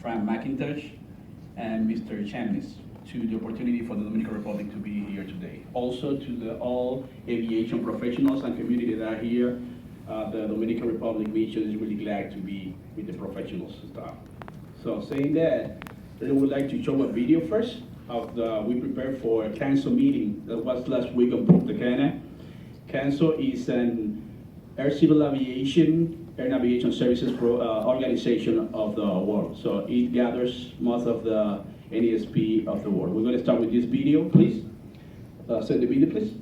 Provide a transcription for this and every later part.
Frank McIntosh and Mr. Chambliss to the opportunity for the Dominican Republic to be here today. Also to all aviation professionals and community that are here, the Dominican Republic mission is really glad to be with the professionals staff. So saying that, I would like to show a video first of we prepared for a council meeting that was last week on Punta Cana. Council is an air civil aviation, air navigation services organization of the world. So it gathers most of the NASP of the world. We're going to start with this video, please. Send the video, please.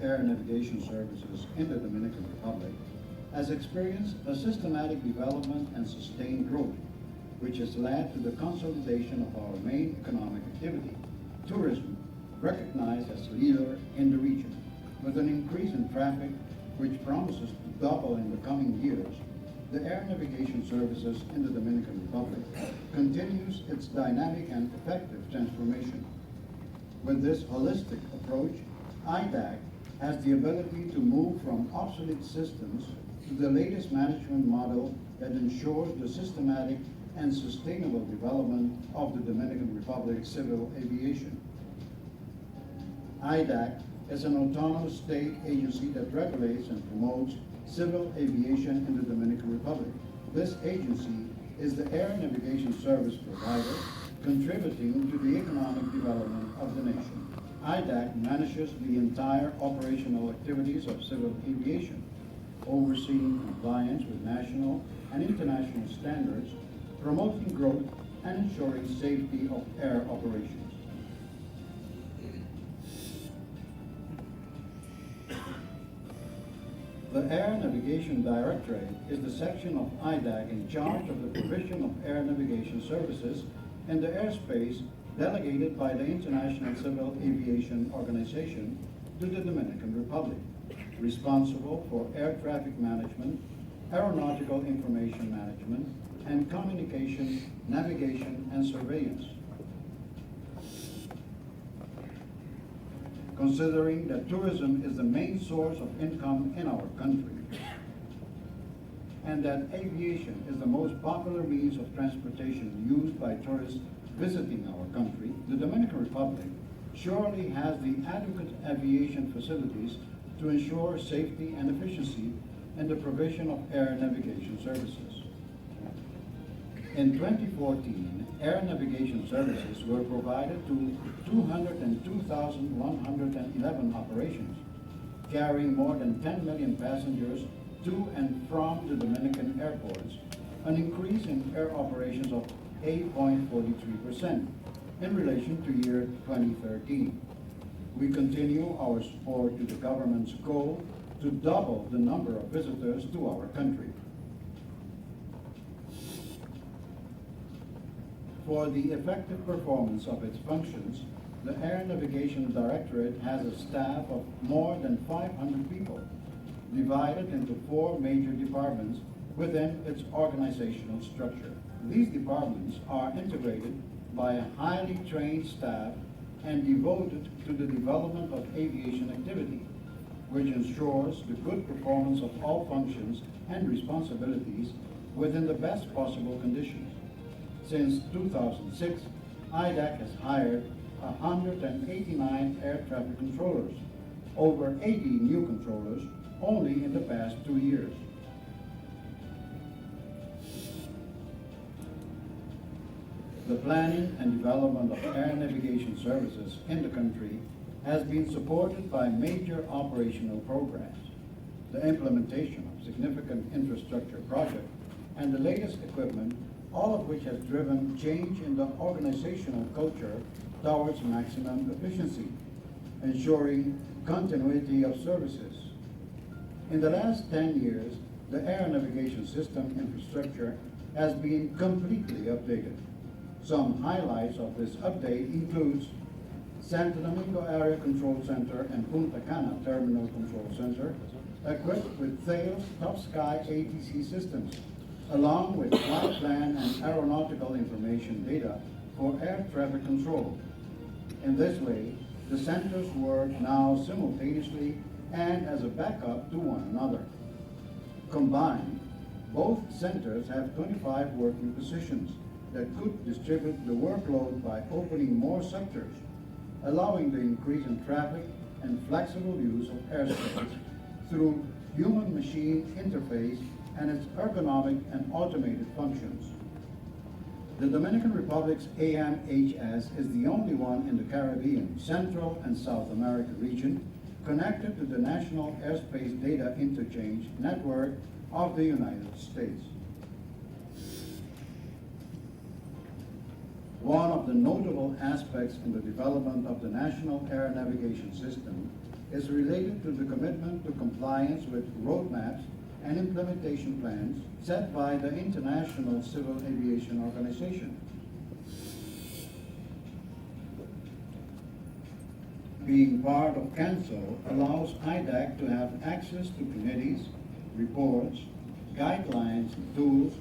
Air navigation services in the Dominican Republic has experienced a systematic development and sustained growth, which has led to the consolidation of our main economic activity, tourism, recognized as leader in the region. With an increase in traffic, which promises to double in the coming years, the air navigation services in the Dominican Republic continues its dynamic and effective transformation. With this holistic approach, IDAC has the ability to move from obsolete systems to the latest management model that ensures the systematic and sustainable development of the Dominican Republic civil aviation. IDAC is an autonomous state agency that regulates and promotes civil aviation in the Dominican Republic. This agency is the air navigation service provider contributing to the economic development of the nation. IDAC manages the entire operational activities of civil aviation, overseeing compliance with national and international standards, promoting growth, and ensuring safety of air operations. The Air Navigation Directorate is the section of IDAC in charge of the provision of air navigation services in the airspace delegated by the International Civil Aviation Organization to the Dominican Republic, responsible for air traffic management, aeronautical information management, and communication, navigation, and surveillance. Considering that tourism is the main source of income in our country, and that aviation is the most popular means of transportation used by tourists visiting our country, the Dominican Republic surely has the adequate aviation facilities to ensure safety and efficiency in the provision of air navigation services. In 2014, air navigation services were provided to 202,111 operations, carrying more than 10 million passengers to and from the Dominican airports, an increase in air operations of 8.43% in relation to year 2013. We continue our support to the government's goal to double the number of visitors to our country. For the effective performance of its functions, the Air Navigation Directorate has a staff of more than 500 people, divided into 4 major departments within its organizational structure. These departments are integrated by a highly trained staff and devoted to the development of aviation activity, which ensures the good performance of all functions and responsibilities within the best possible conditions. Since 2006, IDAC has hired 189 air traffic controllers, over 80 new controllers only in the past 2 years. The planning and development of air navigation services in the country has been supported by major operational programs, the implementation of significant infrastructure projects, and the latest equipment, all of which has driven change in the organizational culture towards maximum efficiency, ensuring continuity of services. In the last 10 years, the air navigation system infrastructure has been completely updated. Some highlights of this update includes Santo Domingo Area Control Center and Punta Cana Terminal Control Center, equipped with Thales Top Sky ATC systems, along with flight plan and aeronautical information data for air traffic control. In this way, the centers work now simultaneously and as a backup to one another. Combined, both centers have 25 working positions that could distribute the workload by opening more sectors, allowing the increase in traffic and flexible use of airspace through human-machine interface and its ergonomic and automated functions. The Dominican Republic's AMHS is the only one in the Caribbean, Central and South America region connected to the National Airspace Data Interchange Network of the United States. One of the notable aspects in the development of the National Air Navigation System is related to the commitment to compliance with roadmaps and implementation plans set by the International Civil Aviation Organization. Being part of CANCIL allows IDAC to have access to committees, reports, guidelines, and tools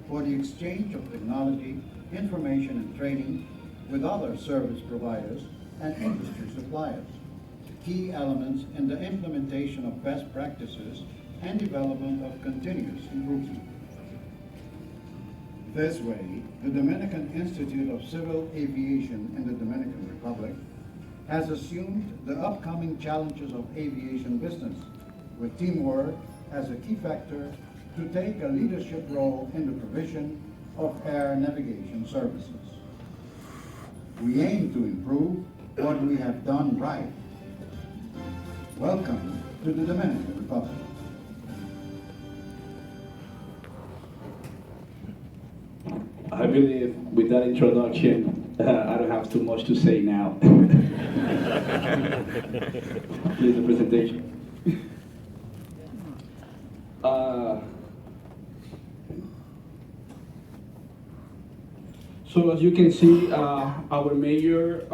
for the exchange of technology, information, and training with other service providers and industry suppliers, key elements in the implementation of best practices and development of continuous improvement. This way, the Dominican Institute of Civil Aviation in the Dominican Republic has assumed the upcoming challenges of aviation business, with teamwork as a key factor to take a leadership role in the provision of air navigation services. We aim to improve what we have done right. Welcome to the Dominican Republic. I believe with that introduction, I don't have too much to say now. Please, the presentation. So as you can see, our major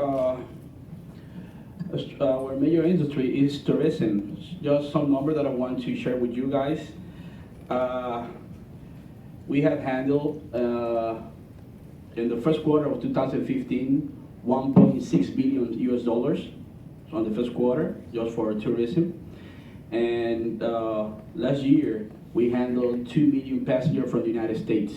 industry is tourism. Just some number that I want to share with you guys. We have handled in the first quarter of 2015, $1.6 billion US dollars on the first quarter just for tourism. And last year, we handled 2 million passengers from the United States.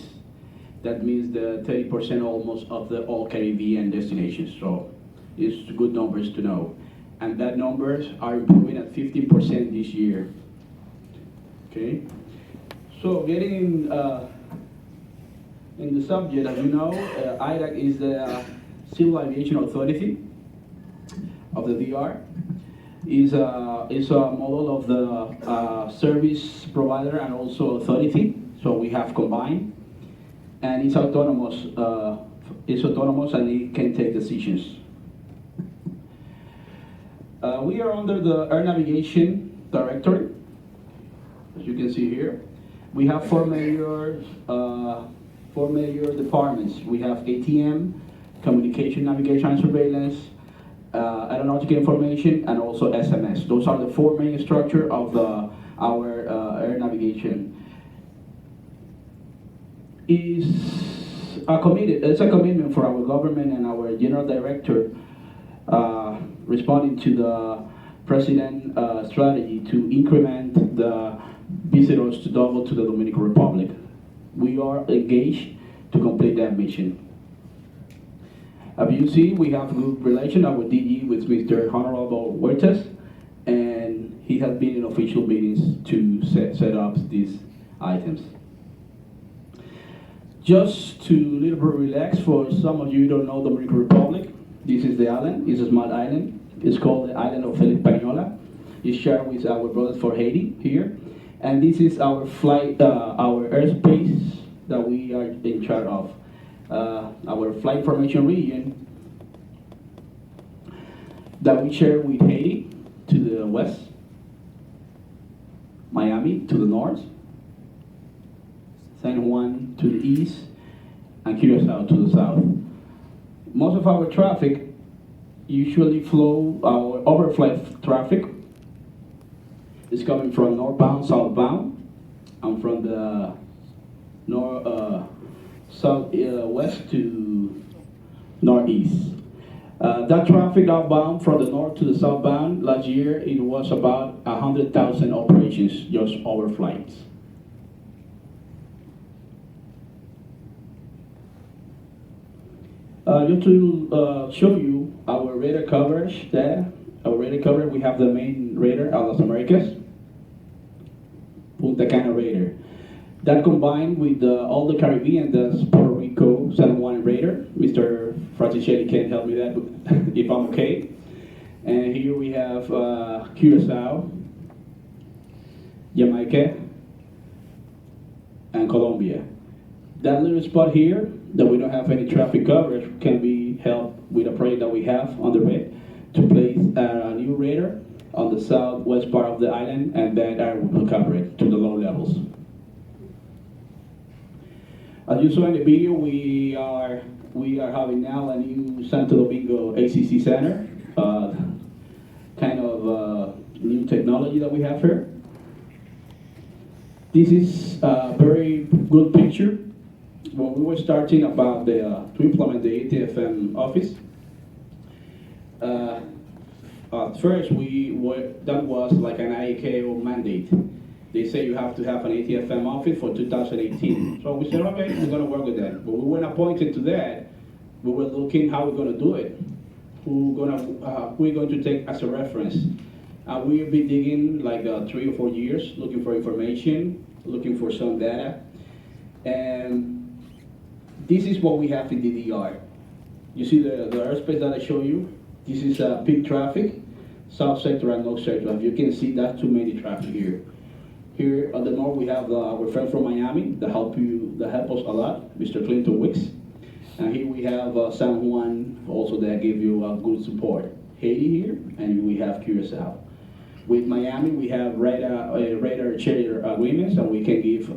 That means the 30% almost of the all Caribbean destinations. So it's good numbers to know. And that numbers are improving at 15% this year. Okay? So getting in the subject, as you know, IDAC is the Civil Aviation Authority of the DR. Is a model of the service provider and also authority. So we have combined. And it's autonomous and it can take decisions. We are under the Air Navigation Directorate, as you can see here. We have four major departments. We have ATM, Communication, Navigation, and Surveillance, Aeronautical Information, and also SMS. Those are the four main structures of our air navigation. It's a commitment for our government and our general director responding to the president strategy to increment the visitors to double to the Dominican Republic. We are engaged to complete that mission. As you see, we have a good relation, our DG, with Mr. Honorable Huertas, and he has been in official meetings to set up these items. Just to a little bit relax, for some of you who don't know Dominican Republic, this is the island. It's a small island. It's called the island of Felipe Pañola. It's shared with our brothers for Haiti here. And this is our flight, our airspace that we are in charge of. Our flight information region that we share with Haiti to the west, Miami to the north, San Juan to the east, and Curacao to the south. Most of our traffic usually flow, our overflight traffic is coming from northbound, southbound, and from the west to northeast. That traffic outbound from the north to the southbound, last year it was about 100,000 operations, just overflights. Just to show you our radar coverage there. Our radar coverage, we have the main radar out of Americas, Punta Cana radar. That combined with all the Caribbean, the Puerto Rico, San Juan radar. Mr. Francischelli can help me that if I'm okay. And here we have Curacao, Jamaica, and Colombia. That little spot here that we don't have any traffic coverage can be helped with a project that we have on the way to place a new radar on the southwest part of the island, and that area will cover it to the low levels. As you saw in the video, we are having now a new Santo Domingo ACC center, kind of new technology that we have here. This is a very good picture. When we were starting about to implement the ATFM office, at first that was like an ICAO mandate. They say you have to have an ATFM office for 2018. So we said, okay, we're going to work with that. But we weren't appointed to that. We were looking how we're going to do it. Who we're going to take as a reference. We've been digging like 3 or 4 years, looking for information, looking for some data. And this is what we have in the DR. You see the airspace that I show you? This is peak traffic, south sector and north sector. As you can see, that's too many traffic here. Here on the north, we have our friend from Miami that help us a lot, Mr. Clinton Wicks. And here we have San Juan also that give you good support. Haiti here, and we have Curacao. With Miami, we have radar share agreements, and we can give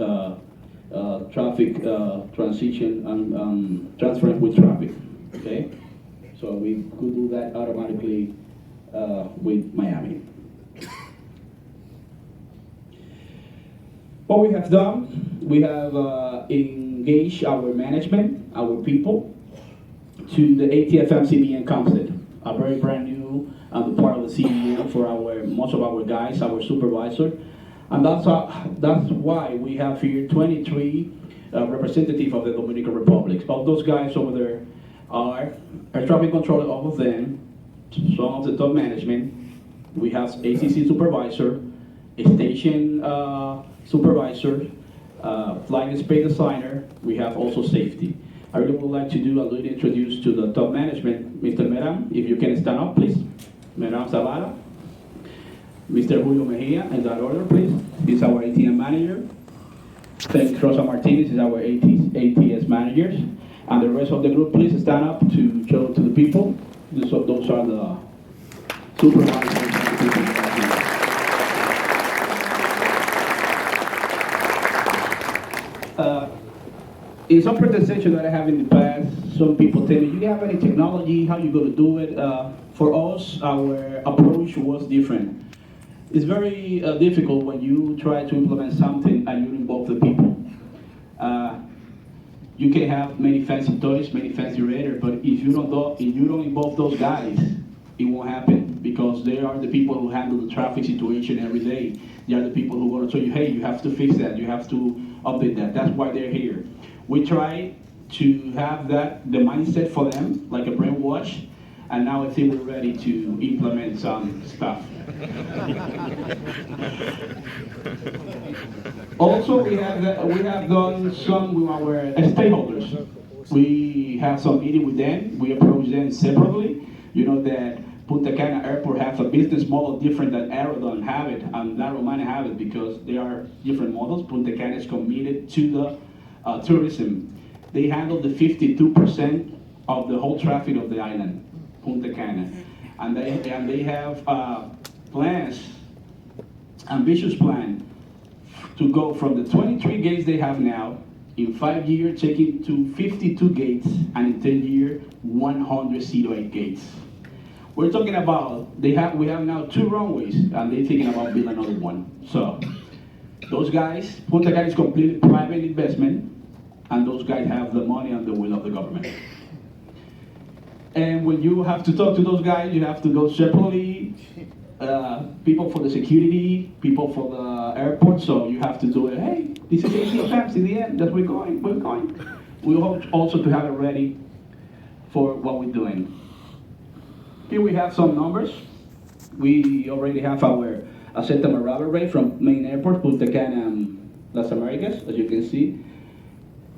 traffic transition and transferring with traffic. Okay, so we could do that automatically with Miami. What we have done, we have engaged our management, our people, to the ATFM CBN concept, a very brand new part of the CBN for most of our guys, our supervisor. And that's why we have here 23 representatives of the Dominican Republic. All those guys over there are air traffic controller, all of them, some of the top management. We have ACC supervisor, a station supervisor, flight and space designer. We have also safety. I really would like to do a little introduce to the top management. Mr. Meram, if you can stand up, please. Meram Zavala. Mr. Julio Mejia, in that order, please. He's our ATM manager. Thank Rosa Martinez is our ATS managers. And the rest of the group, please stand up to show to the people. So those are the supervisors. In some presentation that I have in the past, some people tell me, do you have any technology, how you going to do it? For us, our approach was different. It's very difficult when you try to implement something and you involve the people. You can have many fancy toys, many fancy radar, but if you don't involve those guys, it won't happen, because they are the people who handle the traffic situation every day. They are the people who are going to tell you, hey, you have to fix that, you have to update that. That's why they're here. We try to have the mindset for them, like a brainwash, and now I think we're ready to implement some stuff. Also, we have done some with our stakeholders. We have some meeting with them. We approach them separately. You know that Punta Cana Airport has a business model different than Aerodon have it and La Romana have it, because they are different models. Punta Cana is committed to the tourism. They handle the 52% of the whole traffic of the island, Punta Cana, and they have plans, ambitious plan, to go from the 23 gates they have now, in 5 years taking to 52 gates, and in 10 years, 108 gates. We're talking about, we have now 2 runways, and they're thinking about building another one. So, those guys, Punta Cana is completely private investment, and those guys have the money and the will of the government. And when you have to talk to those guys, you have to go separately. People for the security, people for the airport, so you have to do it. Hey, this is ATFMs in the end, that we're going. We hope also to have it ready for what we're doing. Here we have some numbers. We already have our acceptance arrival rate from main airports, Punta Cana and Las Americas, as you can see.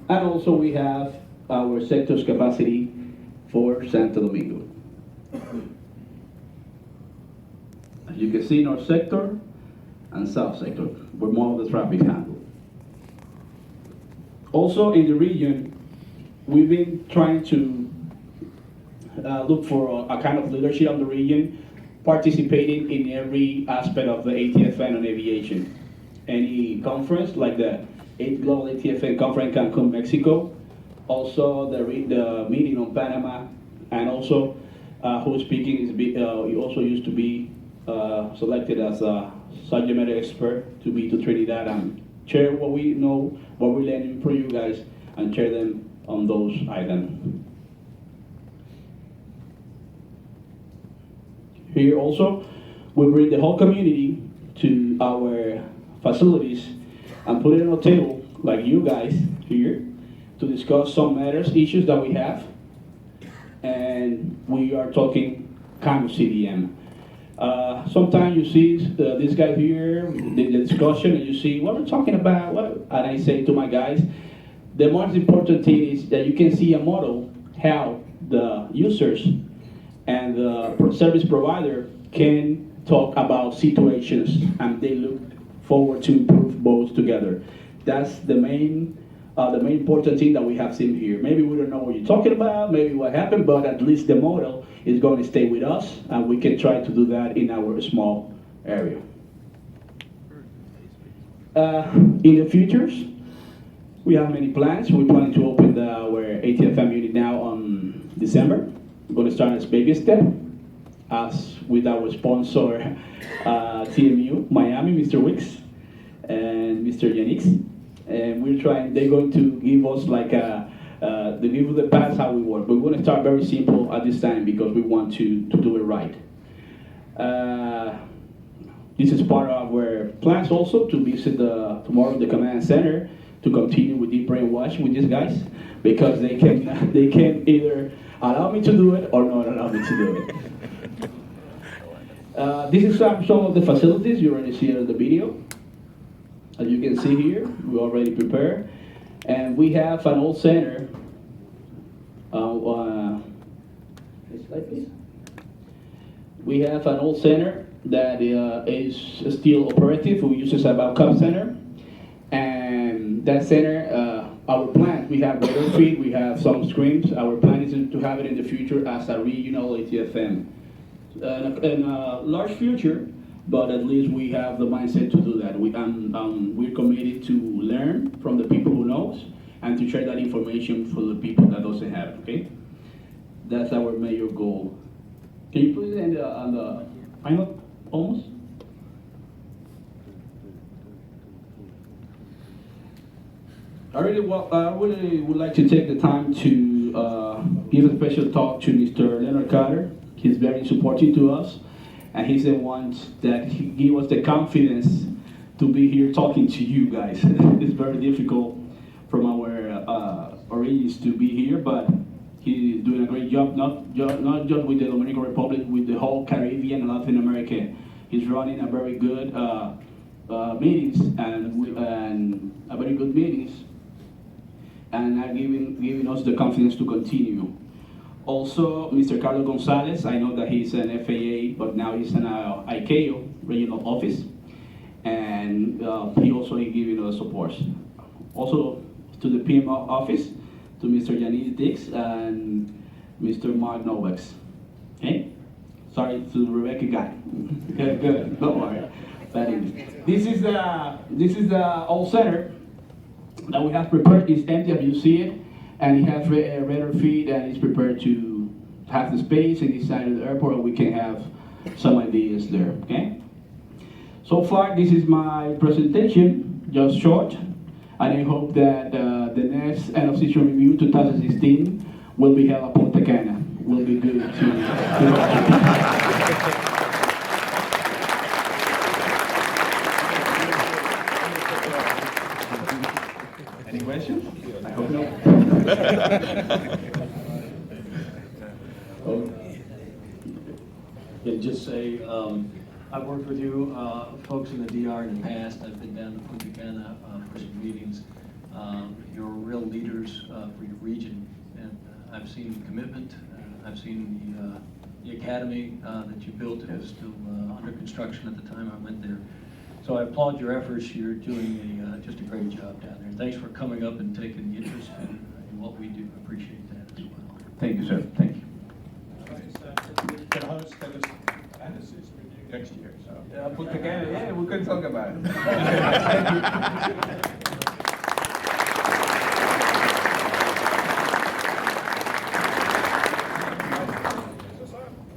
And also we have our sector's capacity for Santo Domingo. As you can see, North Sector and South Sector, where more of the traffic handled. Also in the region, we've been trying to look for a kind of leadership of the region, participating in every aspect of the ATFN on aviation. Any conference, like the 8th Global ATFN Conference in Cancun, Mexico, also the meeting on Panama, and also who's speaking is he also used to be selected as a subject matter expert to be to Trinidad and share what we know, what we're learning for you guys, and share them on those items. Here also, we bring the whole community to our facilities and put it on a table, like you guys here, to discuss some matters, issues that we have. And we are talking kind of CDM. Sometimes you see this guy here, the discussion, and you see what we're talking about, and I say to my guys, the most important thing is that you can see a model how the users and the service provider can talk about situations, and they look forward to improve both together. That's the main important thing that we have seen here. Maybe we don't know what you're talking about, maybe what happened, but at least the model is going to stay with us, and we can try to do that in our small area. In the futures, we have many plans. We're planning to open our ATFM unit now on December. We're going to start as baby step, as with our sponsor, TMU Miami, Mr. Wicks and Mr. Yanix. And we're trying, they're going to give us like they give us the path how we work. But we're going to start very simple at this time because we want to do it right. This is part of our plans also to visit tomorrow the command center to continue with deep brainwash with these guys, because they can either allow me to do it or not allow me to do it. This is some of the facilities. You already see it in the video. As you can see here, we already prepared. And we have an old center. We have an old center that is still operative. We use it as a backup center. And that center, our plan, we have radar feed, we have some screens. Our plan is to have it in the future as a regional ATFM. In a large future, but at least we have the mindset to do that. We're committed to learn from the people who knows and to share that information for the people that doesn't have it, okay? That's our major goal. Can you put it on the final, almost? I really would like to take the time to give a special talk to Mr. Leonard Carter. He's very supportive to us, and he's the one that he gave us the confidence to be here talking to you guys. It's very difficult from our origins to be here, but he's doing a great job, not just with the Dominican Republic, with the whole Caribbean and Latin America. He's running a very good meetings and a very good meetings, and giving us the confidence to continue. Also, Mr. Carlos Gonzalez, I know that he's an FAA, but now he's an ICAO regional office, and he also is giving us support. Also, to the PM office, to Mr. Yanis Dix and Mr. Mark Novex. Okay? Sorry to the Rebecca guy. Good, don't worry. This is the old center that we have prepared. It's empty as you see it, and it has radar feed, and it's prepared to have the space inside of the airport, and we can have some ideas there. Okay. So far, this is my presentation, just short, and I hope that the next end of season review 2016 will be held at Punta Cana. Will be good to Any questions? I hope no. Yeah, just say, I've worked with you folks in the DR in the past. I've been down to Punta Cana for some meetings. You're real leaders for your region, and I've seen commitment. I've seen the academy that you built. It was still under construction at the time I went there. So I applaud your efforts. You're doing just a great job down there. Thanks for coming up and taking the interest in what we do. I appreciate that as well. Thank you, sir. Thank you. The host that is with you next year, so. Yeah, Punta Cana, yeah, we could talk about it.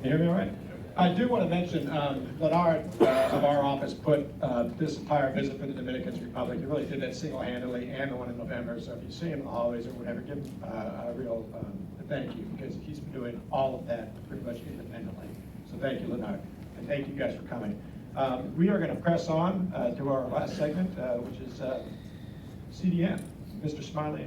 You hear me all right? I do want to mention, Leonard of our office put this entire visit for the Dominican Republic. He really did that single-handedly, and the one in November. So if you see him in the hallways or whatever, give him a real thank you, because he's been doing all of that pretty much independently. So thank you, Leonard, and thank you guys for coming. We are going to press on to our last segment, which is CDM. Mr. Smiley.